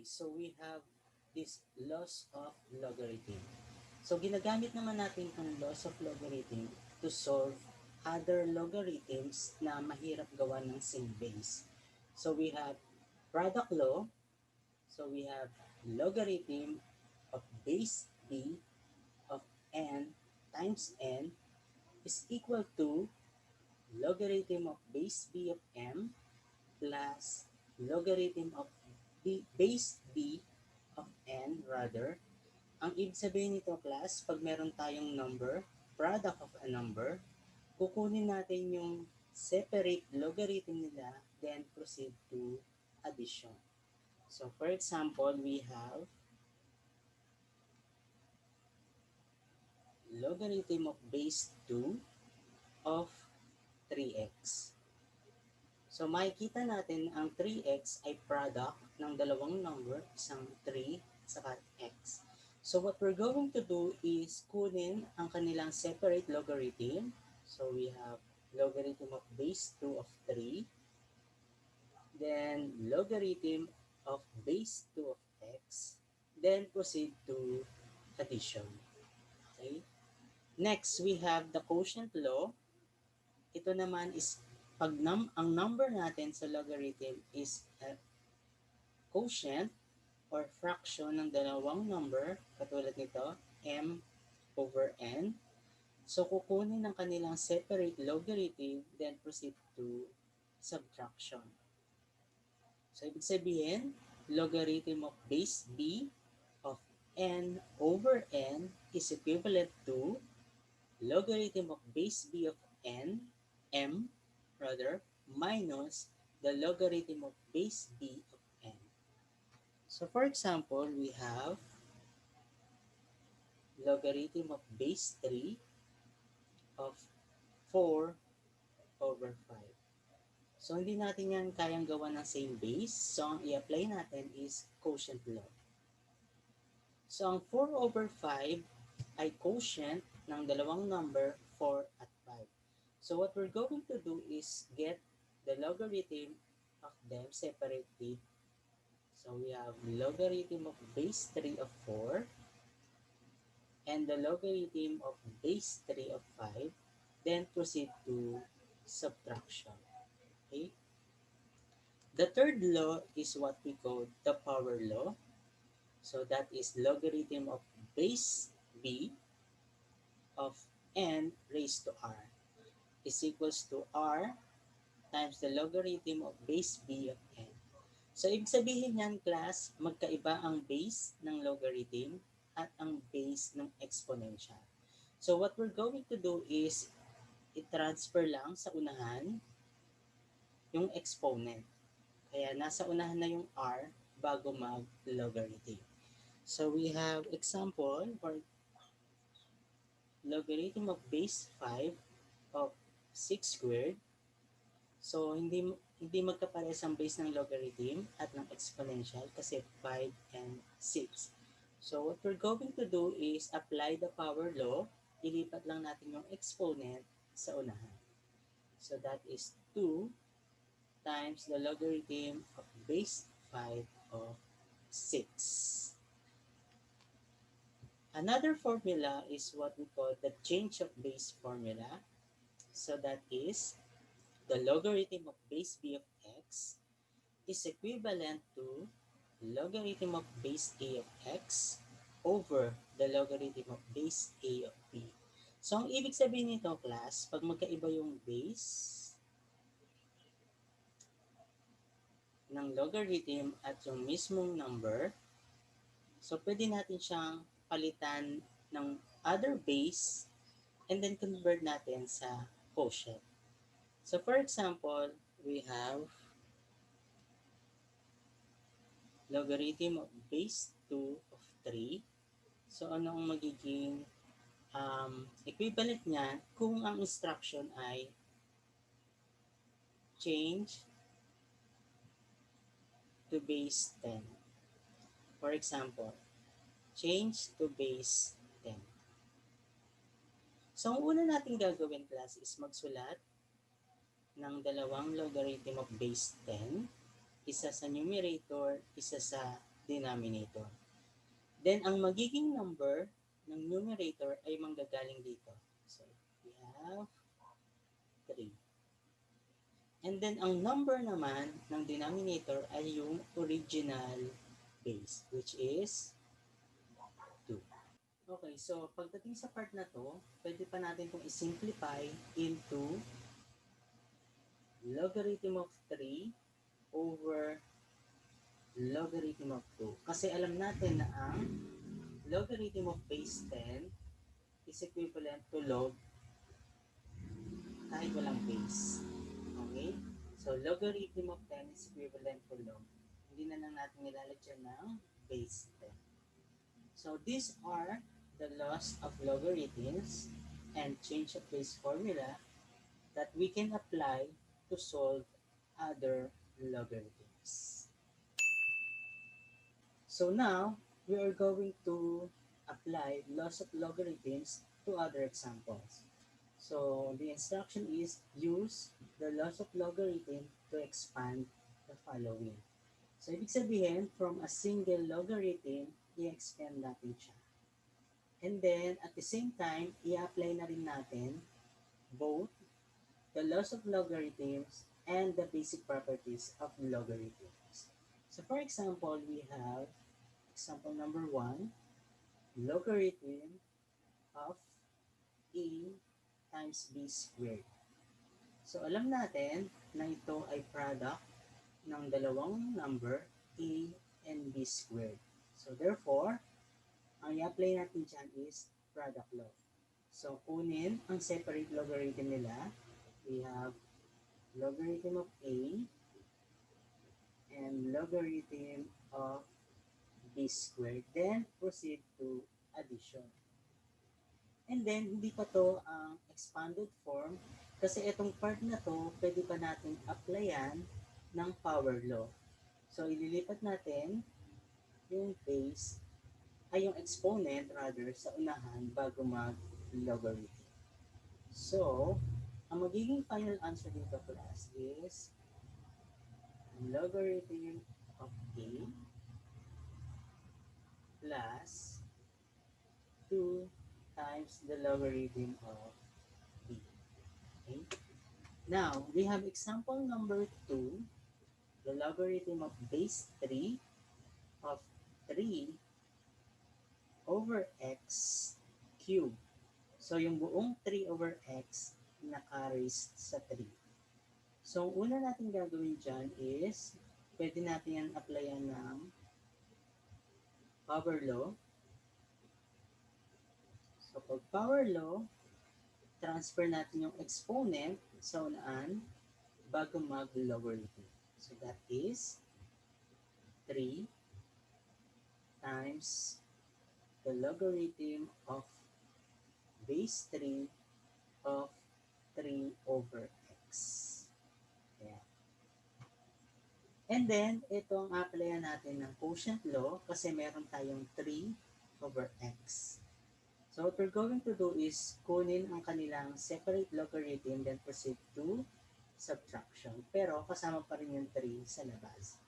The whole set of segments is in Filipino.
so we have this laws of logarithm. So ginagamit naman natin itong laws of logarithm to solve other logarithms na mahirap gawa ng same base. So we have product law. So we have logarithm of base b of n times n is equal to logarithm of base b of m plus logarithm of base b of n rather. Ang ibig sabihin nito, class, pag meron tayong number, product of a number, kukunin natin yung separate logarithm nila, then proceed to addition. So, for example, we have logarithm of base 2 of 3x. So, makikita natin ang 3x ay product ng dalawang number, isang 3 at x. So, what we're going to do is kunin ang kanilang separate logarithm. So, we have logarithm of base 2 of 3, then logarithm of base 2 of x, then proceed to addition. Okay? Next, we have the quotient law. Ito naman is pag ang number natin sa logarithm is a quotient or fraction ng dalawang number, katulad nito, m over n. So, kukunin ng kanilang separate logarithm, then proceed to subtraction. So, ibig sabihin, logarithm of base b of n over n is equivalent to logarithm of base b of n, m, rather, minus the logarithm of base b of n. So, for example, we have logarithm of base 3 of 4 over 5. So, hindi natin yan kayang gawa ng same base. So, ang i-apply natin is quotient law. So, ang 4 over 5 ay quotient ng dalawang number 4 at 5. So, what we're going to do is get the logarithm of them separately. So, we have logarithm of base 3 of 4 and the logarithm of base 3 of 5, then proceed to subtraction. Okay? The third law is what we call the power law. So that is logarithm of base b of n raised to r is equals to r times the logarithm of base b of n. So ibig sabihin yan, class, magkaiba ang base ng logarithm at ang base ng exponential. So what we're going to do is i-transfer lang sa unahan yung exponent. Kaya nasa unahan na yung r bago mag-logarithm. So we have example for logarithm of base 5 of 6 squared. So hindi magkapares ang base ng logarithm at ng exponential kasi 5 and 6. So what we're going to do is apply the power law. Ilipat lang natin yung exponent sa unahan. So that is 2 times the logarithm of base 5 of 6. Another formula is what we call the change of base formula. So that is the logarithm of base b of x is equivalent to logarithm of base a of x over the logarithm of base a of b. So, ang ibig sabihin nito, class, pag magkaiba yung base ng logarithm at yung mismong number, so pwede natin siyang palitan ng other base and then convert natin sa quotient. So, for example, we have logarithm of base 2 of 3. So, ano ang magiging equivalent niya kung ang instruction ay change to base 10. For example, change to base 10. So, ang una natin gagawin, class, is magsulat ng dalawang logarithm of base 10. Isa sa numerator, isa sa denominator. Then, ang magiging number ng numerator ay manggagaling dito. So, we have 3. And then, ang number naman ng denominator ay yung original base, which is 2. Okay, so pagdating sa part na to, pwede pa natin itong i-simplify into logarithm of 3 over logarithm of 2. Kasi alam natin na ang logarithm of base 10 is equivalent to log kahit walang base. Okay? So, logarithm of 10 is equivalent to log. Hindi na lang natin nilalagyan ng base 10. So, these are the laws of logarithms and change of base formula that we can apply to solve other logarithms. So now, we are going to apply laws of logarithms to other examples. So the instruction is use the laws of logarithm to expand the following. So ibig sabihin, from a single logarithm, i-expand natin siya. And then, at the same time, i-apply na rin natin both the laws of logarithms and the basic properties of logarithms. So for example, we have example number 1, logarithm of a times b squared. So alam natin na ito ay product ng dalawang number a and b squared. So therefore, ang i-apply natin dyan is product law. So kunin ang separate logarithm nila. We have logarithm of a and logarithm of b squared. Then proceed to addition. And then, hindi pa to ang expanded form kasi itong part na to, pwede pa natin applyan ng power law. So, ililipat natin yung base, ay yung exponent rather, sa unahan bago mag-logarithm. So, ang magiging final answer dito class is logarithm of a plus 2 times the logarithm of b. Okay? Now, we have example number 2, the logarithm of base 3 of 3 over x cubed. So, yung buong 3 over x naka-raised sa 3. So, ang una natin gagawin dyan is, pwede natin yan applyan ng power law. So, pag power law, transfer natin yung exponent sa unaan bago mag-logarithm. So, that is 3 times the logarithm of base 3 of 3 over x. Ayan. And then, ito ang applyan natin ng quotient law kasi meron tayong 3 over x. So, what we're going to do is kunin ang kanilang separate logarithm then proceed to subtraction. Pero, kasama pa rin yung 3 sa labas.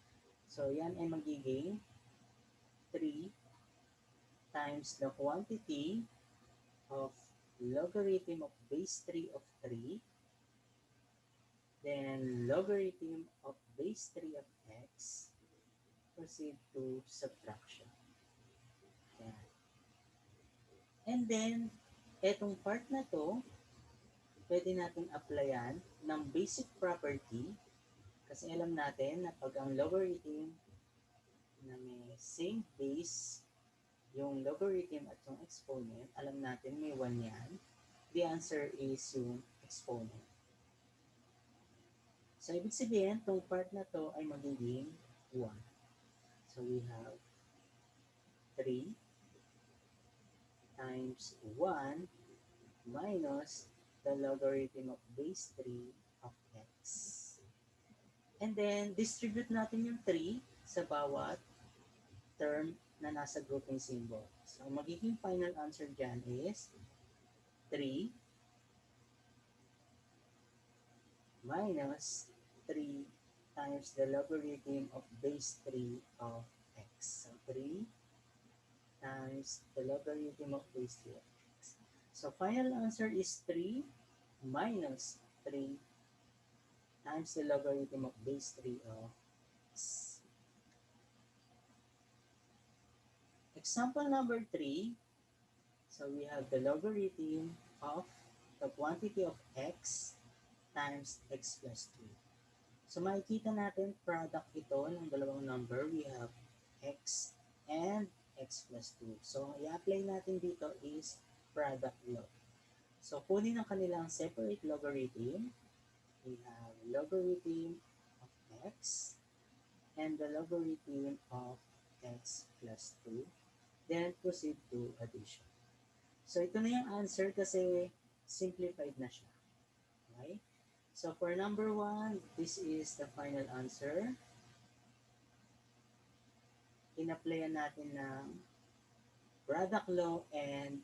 So, yan ay magiging 3 times the quantity of logarithm of base 3 of 3, then logarithm of base 3 of x, proceed to subtraction. Yan. And then, etong part na to, pwede natin applyan ng basic property kasi alam natin na pag ang logarithm na may same base, yung logarithm at yung exponent, alam natin may 1 yan. The answer is yung exponent. So, ibig sabihin, itong part na to ay magiging 1. So, we have 3 times 1 minus the logarithm of base 3 of x. And then, distribute natin yung 3 sa bawat term na nasa grouping symbol. So, magiging final answer dyan is 3 minus 3 times the logarithm of base 3 of x. So 3 times the logarithm of base 3 of x. So final answer is 3 minus 3 times the logarithm of base 3 of x. Example number 3. So we have the logarithm of the quantity of x times x plus 2. So makikita natin product ito ng dalawang number. We have x and x plus 2. So ang i-apply natin dito is product law. So kunin ang kanilang separate logarithm. We have logarithm of x and the logarithm of x plus 2. Then proceed to addition. So ito na yung answer kasi simplified na siya. Okay? So for number 1, this is the final answer. In-applyan natin ng product law and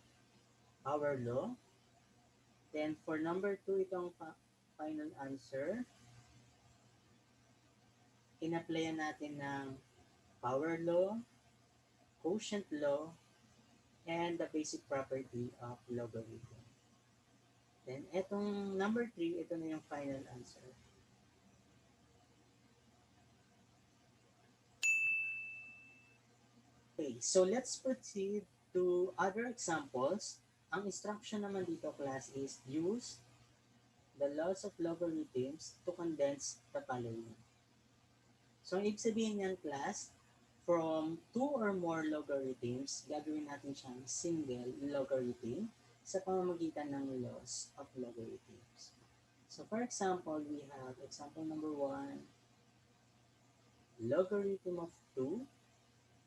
power law. Then for number 2, itong final answer. In-applyan natin ng power law, quotient law, and the basic property of logarithm. Then etong number 3, ito na yung final answer. Okay, so let's proceed to other examples. Ang instruction naman dito, class, is use the laws of logarithms to condense the following. So, ang ibig sabihin niyan, class, from 2 or more logarithms, gagawin natin siyang single logarithm sa pamamagitan ng laws of logarithms. So, for example, we have example number 1, logarithm of 2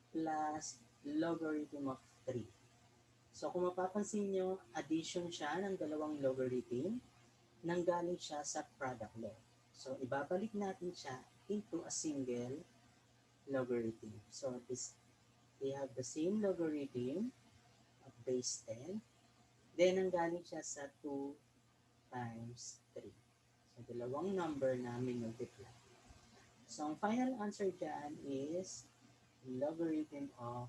plus logarithm of 3. So kung mapapansin nyo, addition siya ng dalawang logarithm nanggaling siya sa product law. So ibabalik natin siya into a single logarithm. So they have the same logarithm of base 10. Then nanggaling siya sa 2 times 3. So dalawang number na minultiply. So ang final answer dyan is logarithm of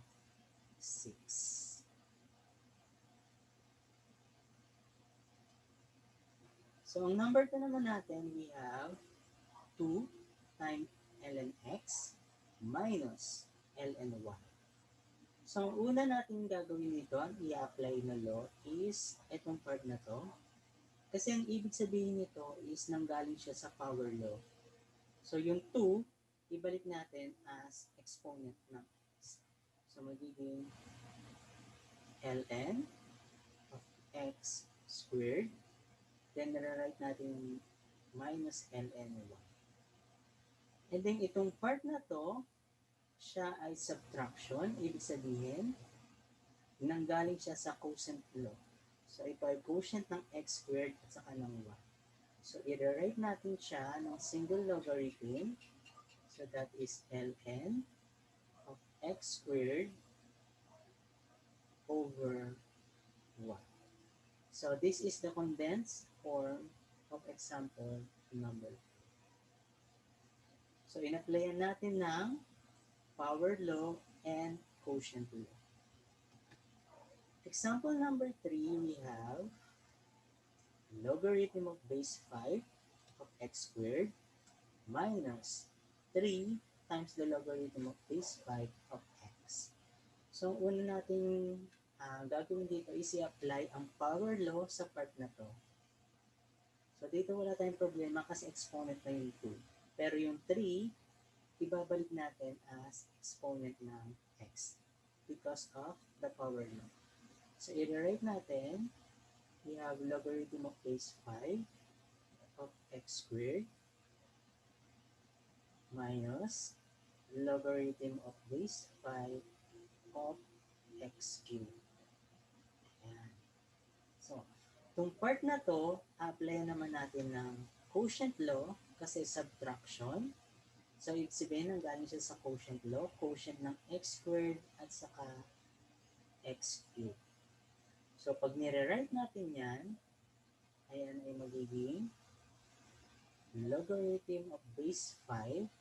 6. So, ang number 2 naman natin, we have 2 times ln x minus ln y. So, ang una natin gagawin nito, ang i-apply na law is itong part na to. Kasi ang ibig sabihin nito is nanggaling siya sa power law. So, yung 2, ibalik natin as exponent ng x. So, magiging ln of x squared. Then, nare-write natin minus ln y. And then, itong part na to, siya ay subtraction. Ibig sabihin, nanggaling siya sa quotient law. So, ito ay quotient ng x squared at saka ng y. So, i-write natin siya ng single logarithm. So, that is ln of x squared over y. So, this is the condensed form of example number 2. So, in-applyan natin ng power law and quotient law. Example number 3, we have logarithm of base 5 of x squared minus 3 times the logarithm of base 5 of x. So, una natin gagawin dito is i-apply ang power law sa part na to. So, dito wala tayong problema kasi exponent na yung 2. Pero yung 3, ibabalik natin as exponent ng x because of the power law. So, i-write natin, we have logarithm of base 5 of x squared minus logarithm of base 5 of x cubed. Ayan. So, itong part na to, apply naman natin ng quotient law kasi subtraction. So, ibig sabihin, nanggaling siya sa quotient law, quotient ng x squared at saka x cubed. So, pag nire-write natin yan, ayan ay magiging logarithm of base 5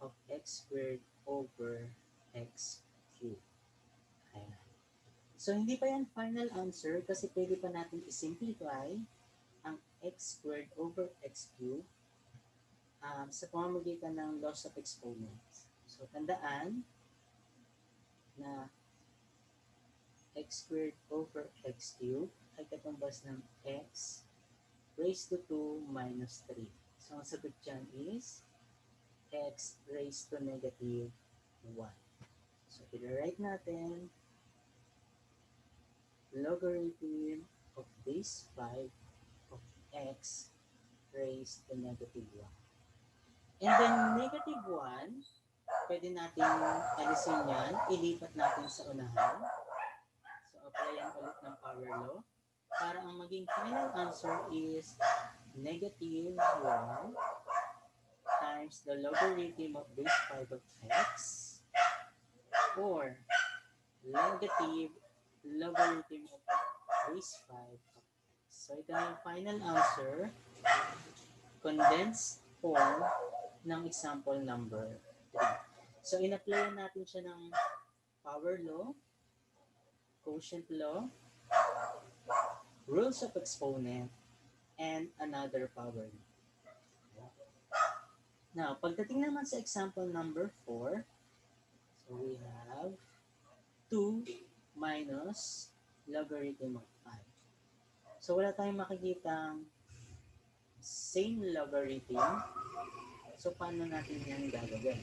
of x squared over x cubed. Ayan. So, hindi pa yan final answer kasi pwede pa natin i-simplify ang x squared over x cubed sa pamamagitan ng loss of exponents. So, tandaan na x squared over x cubed ay katumbas ng x raised to 2 minus 3. So, ang sagot dyan is x raised to negative 1. So, i-write natin logarithm of base 5 of x raised to negative 1. And then, negative 1, pwede natin alisin yan, ilipat natin sa unahan. So, applyan ulit ng power law. Para ang maging final answer is negative 1 times the logarithm of base 5 of x or negative logarithm of base 5 of x. So, ito na yung final answer, condensed form ng example number 3. So, in-applyan natin siya ng power law, quotient law, rules of exponent, and another power law. Now, pagdating naman sa example number 4, so we have 2 minus logarithm of 5. So, wala tayong makikitang same logarithm. So, paano natin yan gagawin?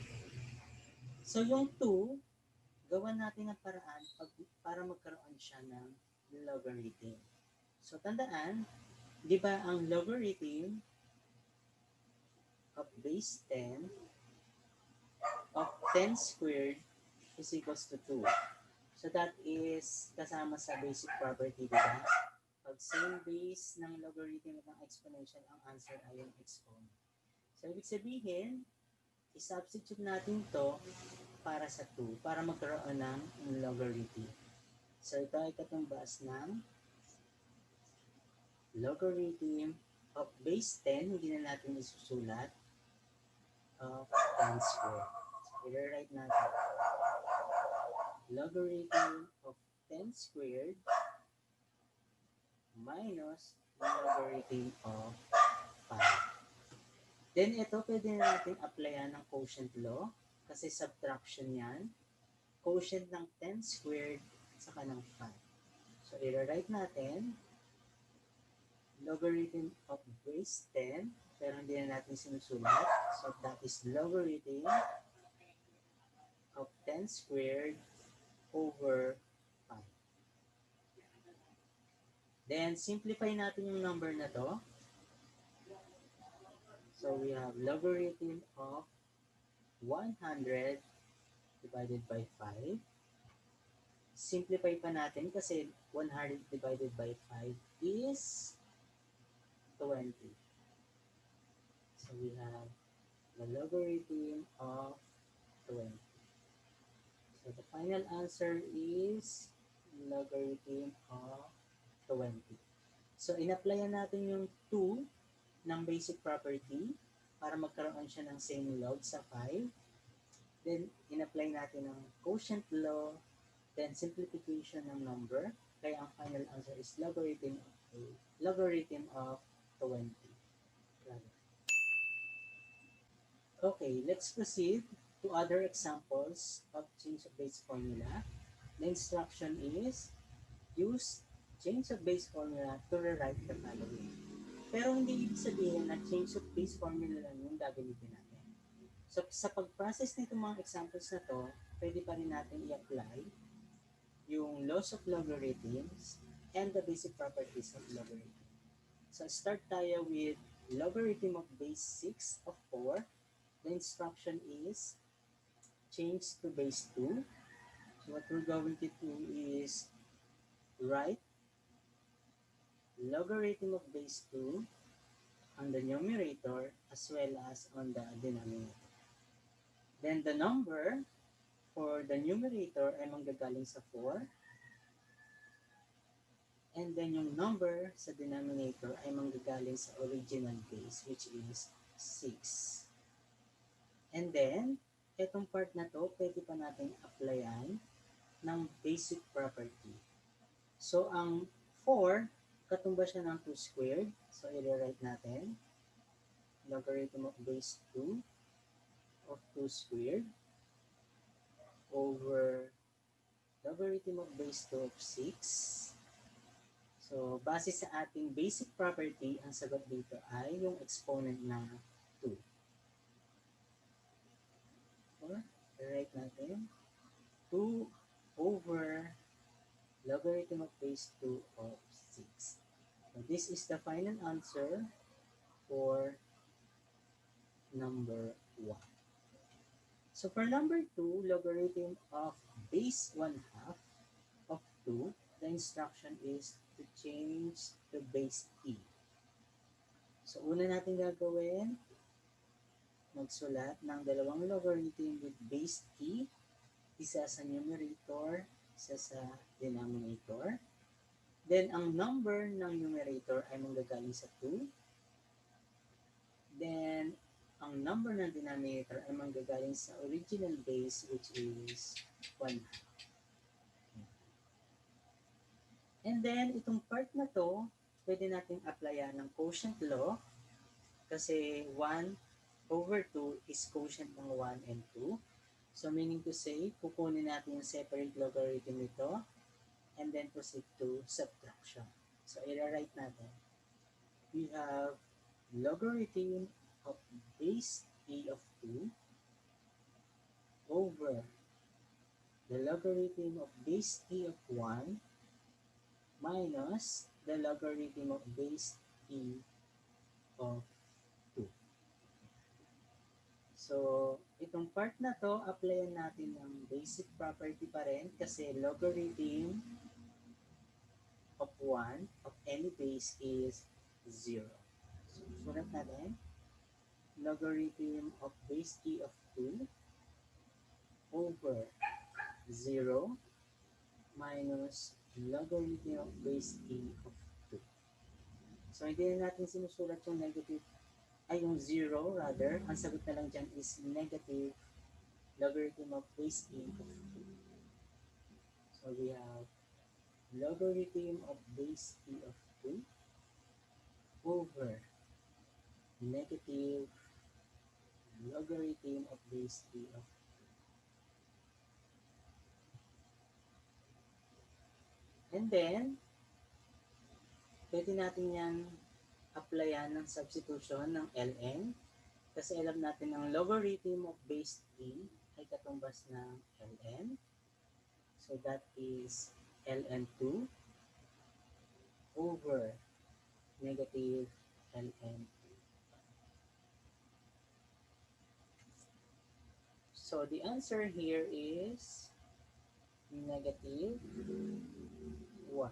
So, yung 2, gawan natin ang paraan para magkaroon siya ng logarithm. So, tandaan, di ba ang logarithm of base 10 of 10 squared is equals to 2. So, that is kasama sa basic property, di ba? Pag same base ng logarithm at ng exponential, ang answer ay yung exponent. So, ibig sabihin, i-substitute natin to para sa 2, para magkaroon ng logarithm. So, ito ay katumbas ng logarithm of base 10, hindi na natin isusulat, of 10 squared. So, i-write natin logarithm of 10 squared minus logarithm of 5. Then, ito pwede natin applyan ng quotient law kasi subtraction yan. Quotient ng 10 squared saka ng 5. So, i-write natin logarithm of base 10 pero hindi na natin sinusulat. So, that is logarithm of 10 squared over 5. Then, simplify natin yung number na to. So, we have logarithm of 100 divided by 5. Simplify pa natin kasi 100 divided by 5 is 20. So, we have the logarithm of 20. So, the final answer is logarithm of 20. So, in-applyan natin yung 2 ng basic property para magkaroon siya ng same log sa 5. Then, in-apply natin ang quotient law, then simplification ng number. Kaya ang final answer is logarithm of 20. Okay, let's proceed to other examples of change of base formula. The instruction is use change of base formula to rewrite the following. Pero hindi ibig sabihin na change of base formula lang yung gagamitin natin. So, sa pag-process nitong mga examples na to, pwede pa rin natin i-apply yung laws of logarithms and the basic properties of logarithm. So, start tayo with logarithm of base 6 of 4. The instruction is change to base 2. So, what we're going to do is write logarithm of base 2 on the numerator as well as on the denominator. Then the number for the numerator ay manggagaling sa 4. And then yung number sa denominator ay manggagaling sa original base which is 6. And then, etong part na to, pwede pa natin applyan ng basic property. So, ang 4, katumbas siya ng 2 squared. So, i-rewrite natin. Logarithm of base 2 of 2 squared over logarithm of base 2 of 6. So, base sa ating basic property, ang sagot dito ay yung exponent na 2. Or, rewrite natin. 2 over logarithm of base 2 of 6. So, this is the final answer for number 1. So, for number 2, logarithm of base 1 half of 2, the instruction is to change to base e. So, una natin gagawin, magsulat ng dalawang logarithm with base e, isa sa numerator, isa sa denominator. Then, ang number ng numerator ay manggagaling sa 2. Then, ang number ng denominator ay manggagaling sa original base, which is 1 half. And then, itong part na to, pwede natin applyan ng quotient law kasi 1 over 2 is quotient ng 1 and 2. So, meaning to say, kukunin natin yung separate logarithm nito and then proceed to subtraction. So, i-write natin. We have logarithm of base e of 2 over the logarithm of base e of 1 minus the logarithm of base e of 2. So, itong part na to, applyan natin ng basic property pa rin kasi logarithm of 1 of any base is 0. So, sulat natin, logarithm of base e of 2 over 0 minus logarithm of base e of 2. So, hindi na natin sinusulat yung negative, ay yung 0 rather. Ang sagot na lang dyan is negative logarithm of base e of 2. So, we have logarithm of base e of 2 over negative logarithm of base e of 2. And then, pwede natin yan applyan ng substitution ng ln kasi alam natin ang logarithm of base e ay katumbas ng ln. So that is ln2 over negative ln2. So the answer here is negative 1.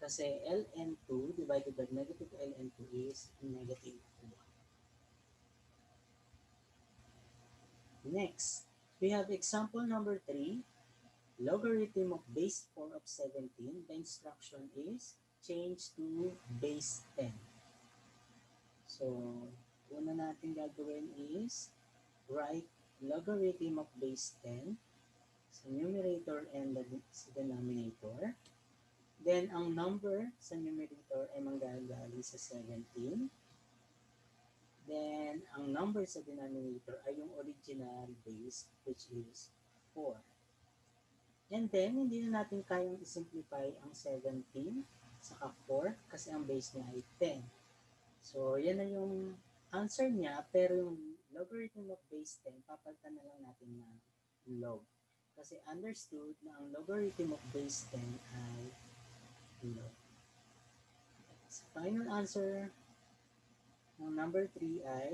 Kasi ln2 divided by negative ln2 is negative 1. Next, we have example number 3. Logarithm of base 4 of 17. The instruction is change to base 10. So, una natin gagawin is write logarithm of base 10 sa numerator and sa denominator. Then, ang number sa numerator ay manggagaling sa 17. Then, ang number sa denominator ay yung original base, which is 4. And then, hindi na natin kayang isimplify ang 17 saka 4 kasi ang base niya ay 10. So, yan na yung answer niya, pero yung logarithm of base 10, papalitan na lang natin ng log. Kasi understood na ang logarithm of base 10 ay log. So, final answer ng number 3 ay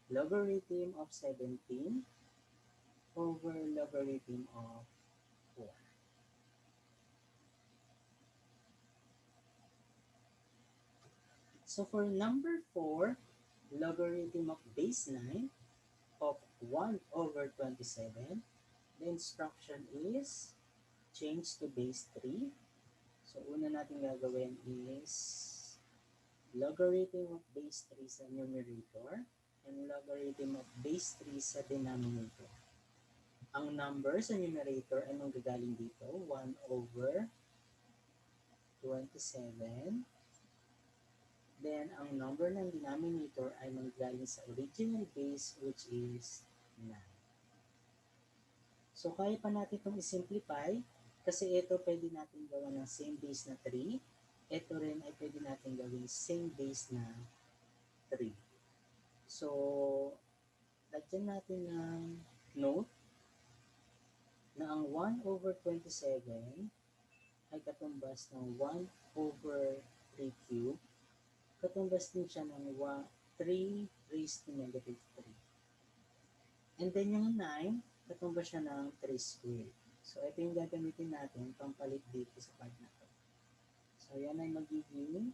logarithm of 17 over logarithm of 4. So for number 4, logarithm of base 9 of 1 over 27, the instruction is change to base 3. So una natin gagawin is logarithm of base 3 sa numerator. and logarithm of base 3 sa denominator. Ang number sa numerator ay manggagaling dito, 1 over 27. Then, ang number ng denominator ay manggagaling sa original base, which is 9. So, kaya pa natin itong i-simplify kasi ito pwede natin gawa ng same base na 3. Ito rin ay pwede natin gawing same base na 3. So, lagyan natin ng note na ang 1 over 27 ay katumbas ng 1 over 3 cube. Katumbas din siya ng 3 raised to negative 3. And then yung 9, katumbas siya ng 3 squared. So, ito yung gagamitin natin pampalit dito sa part na to. So, yan ay magiging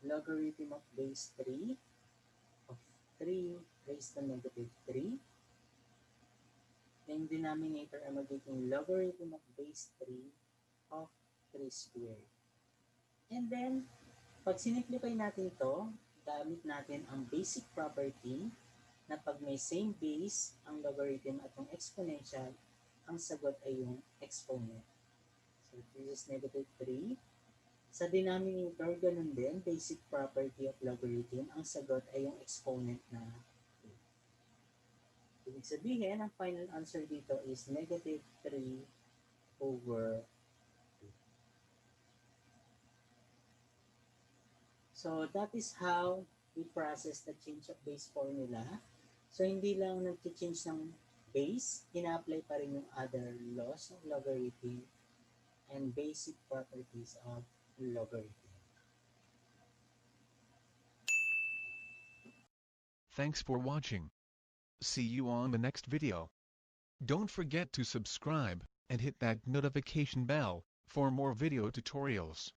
logarithm of base 3 of 3 raised to negative 3. Yung denominator ay magiging logarithm of base 3 of 3 squared. And then, pag sinimplify natin ito, gamit natin ang basic property na pag may same base, ang logarithm at ang exponential, ang sagot ay yung exponent. So, this is negative 3. Sa denominator, ganun din, basic property of logarithm, ang sagot ay yung exponent na 2. Ibig sabihin, ang final answer dito is negative 3 over 2. So, that is how we process the change of base formula. So, hindi lang nag-change ng base, ina-apply pa rin yung other laws of logarithm and basic properties of logarithm. Thanks for watching. See you on the next video. Don't forget to subscribe and hit that notification bell for more video tutorials.